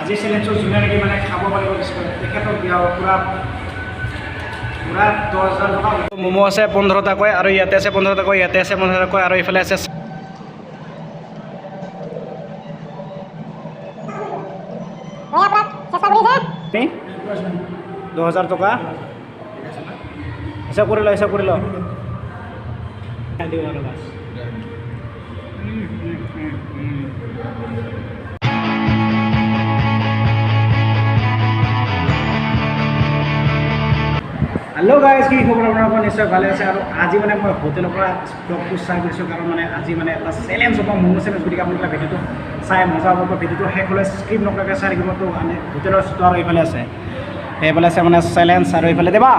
আজি চেলেঞ্জটো যোনে নেকি মানে খাব পাৰিব তেখেতক দিয়া পূৰা 10,000 টকা। ম'ম' আছে 15 টাকৈ আৰু ইয়াতে আছে 15 টাকৈ, ইয়াতে আছে 15 টাকৈ আৰু এইফালে আছে 10,000 টকা। হিচাপ কৰি লওঁ, হিচাপ কৰি লওঁ। হেল্ল' গাইজ, কি খবৰ আপোনালোকৰ? নিশ্চয় ভালে আছে। আৰু আজি মানে মই হোটেলৰ পৰা ব্লগটো ষ্টাৰ্ট কৰিছোঁ, কাৰণ মানে আজি মানে এটা চেলেঞ্জ হ'ব, ম'ম' চেলেঞ্জ। গতিকে আপোনালোকে ভিডিঅ'টো চাই মজা হ'ব। ভিডিঅ'টো শেষ হ'লে স্ক্ৰিপ নকৰাকৈ চাই থাকিব। তো মানে হোটেলৰ ষ্ট'ৰ আৰু এইফালে আছে, এইফালে আছে মানে চেলেঞ্জ, আৰু এইফালে দেবা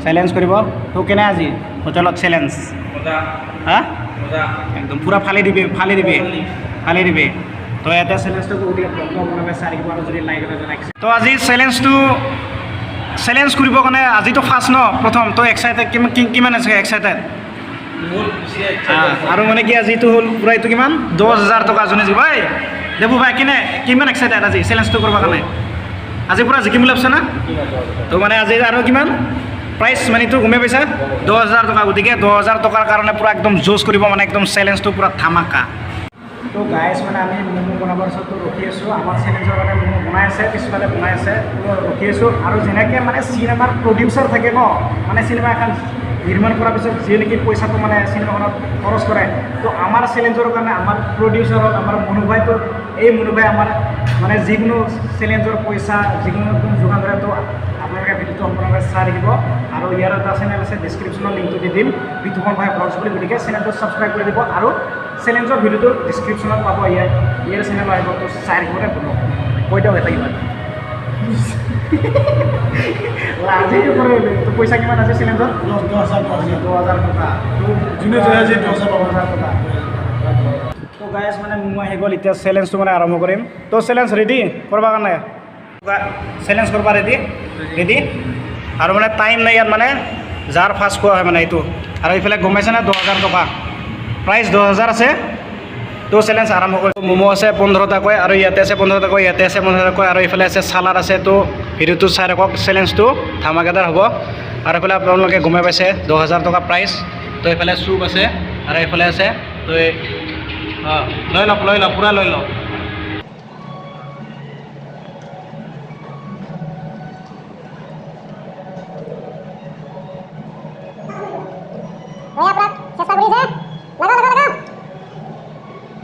চেলেঞ্জ কৰিব। তো কেনে আজি হোটেলত চেলেঞ্জ? হা একদম পূৰা ফালি দিবি, ফালি দিবি, ফালি দিবি। তো ইয়াতে চেলেঞ্জটো গতিকে ব্লগটো আপোনালোকে চাই থাকিব আৰু যদি লাইক তো আজি চেলেঞ্জ কৰিবৰ কাৰণে আজিতো ফাৰ্ষ্ট ন, প্ৰথম। তো এক্সাইটেড কিমান আছে? এক্সাইটেড আৰু মানে কি আজিতো হ'ল পূৰা এইটো কিমান 10,000 টকা যোনে জিকিব। ভাই দেবু ভাই কিমান এক্সাইটেড আজি চেলেঞ্জটো কৰিবৰ কাৰণে? আজি পূৰা জিকিম বুলি ভাবছে না? তো মানে আজি আৰু কিমান প্ৰাইচ মানে এইটো গমেই পাইছা, 10,000 টকা। গতিকে 10,000 টকাৰ কাৰণে পূৰা একদম জোচ কৰিব, মানে একদম চেলেঞ্জটো পূৰা ধামাকা। তো গাইজ মানে আমি ম'ম' বনাবৰ পিছততো ৰখি আছোঁ, আমাৰ চেলেঞ্জৰ কাৰণে ম'ম' বনাই আছে, পিছফালে বনাই আছে, ৰখি আছোঁ। আৰু যেনেকৈ মানে চিনেমাৰ প্ৰডিউচাৰ থাকে ন, মানে চিনেমা এখন নিৰ্মাণ কৰাৰ পিছত যিয়ে নেকি পইচাটো মানে চিনেমাখনত খৰচ কৰে, তো আমাৰ চেলেঞ্জৰ কাৰণে আমাৰ প্ৰডিউচাৰ হ'ল আমাৰ মনু ভাই। তো এই মনু ভাই আমাৰ মানে যিকোনো চেলেঞ্জৰ পইচা যিকোনো যোগান ধৰে। তো আপোনালোকে ভিডিঅ'টো সম্পূৰ্ণভাৱে চাই থাকিব। আৰু ইয়াৰ এটা চেনেল আছে, ডিছক্ৰিপশ্যনৰ লিংকটো দি দিম, বিতুপন ভাই ব্লগছ বুলি। গতিকে চেনেলটো ছাবস্ক্ৰাইব কৰি দিব, আৰু চেলেঞ্জৰ ভিডিঅ'টো ডিছক্ৰিপশ্যনত পাব। ইয়াৰ চেনেল আহিব, তো চাই থাকিব দে। কৈ দিয়ক এটা কিমান আজিটো কৰে। তো পইচা কিমান আছে চেলেঞ্জত? 10,000 টকা। যোনে যোনে আজি 10,000 টকা। তো গাইজ মানে ম'ম' আহি গ'ল, এতিয়া চেলেঞ্জটো মানে আৰম্ভ কৰিম। তো চেলেঞ্জ ৰেডি কৰিব কাৰণে? চেলেঞ্জ কৰিব ৰেডি আৰু মানে টাইম নাই ইয়াত, মানে যাৰ ফাৰ্ষ্ট খোৱা হয় মানে এইটো। আৰু এইফালে গম পাইছে না 10,000 টকা প্ৰাইচ, 10,000 আছে। তো চেলেঞ্জ আৰম্ভ কৰিছোঁ। ম'ম' আছে 15 টাকৈ, আৰু ইয়াতে আছে 15 টাকৈ, ইয়াতে আছে 15 টাকৈ, আৰু এইফালে আছে চালাড আছে। তো ভিডিঅ'টো চাই ৰাখক, চেলেঞ্জটো ধামাকাদাৰ হ'ব। আৰু এইফালে আপোনালোকে গমেই পাইছে 10,000 টকা প্ৰাইচ। তো এইফালে চুপ আছে, আৰু এইফালে আছে। তো লৈ লওক পূৰা লৈ লওক।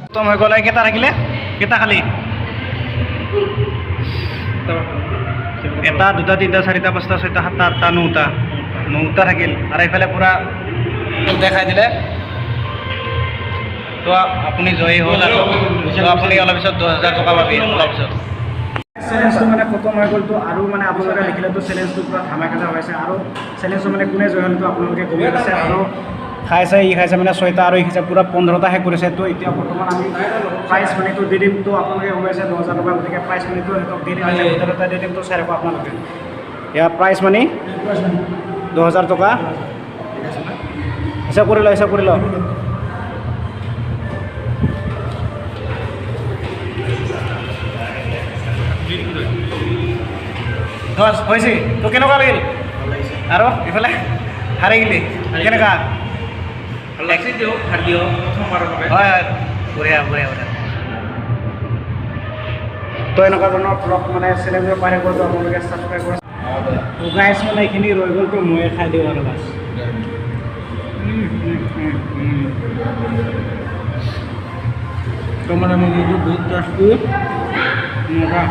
খতম হৈ গ'ল। কেইটা থাকিলে? কেইটা খালি? 1, 2, 3, 4, 5, 6, 7, 8, 9টা থাকিল। আৰু এইফালে পূৰা দেখাই দিলে। তো আপুনি জয়ী হ'ল, আৰু আপুনি অলপ পিছত 10,000 টকা পাবি। অলপ পিছত চেলেঞ্জটো মানে খতম হৈ গ'লতো, আৰু মানে আপোনালোকে দেখিলেতো চেলেঞ্জটো পূৰা ধামাকাদাৰ হৈছে। আৰু চেলেঞ্জটো মানে কোনে জয় হ'লতো আপোনালোকে গমেই পাইছে। আৰু খাইছে, ই খাইছে মানে 6টা, আৰু ই খাইছে পূৰা 15টা শেষ কৰিছে। তো এতিয়া বৰ্তমান আমি প্ৰাইজ মানিটো দি দিম। তো আপোনালোকে গমাইছে 10,000 টকা। গতিকে প্ৰাইজ মানিটো সিহঁতক দি দিম, হোটেলতে দি দিম। তো চাই ৰাখক আপোনালোকে। ইয়াৰ প্ৰাইজ মানি 10,000 টকা। হিচাপ কৰি লওঁ, হিচাপ কৰি লওঁ। হৈছে। তো কেনেকুৱা লাগিল? আৰু ইফালে হাৰি গ'লি কেনেকুৱা? হয় হয়, বঢ়িয়া। তো এনেকুৱা ধৰণৰ ব্লগ মানে চেলেঞ্জৰ পাই থাকিব। তো আপোনালোকে ছাবস্ক্ৰাইব কৰে। তো গাইজ মানে এইখিনি ৰৈ গ'ল, তো ময়ে খাই দিওঁ আৰু বাছ। তো মানে ম'ম'টো বহুত টেষ্টি, মজা।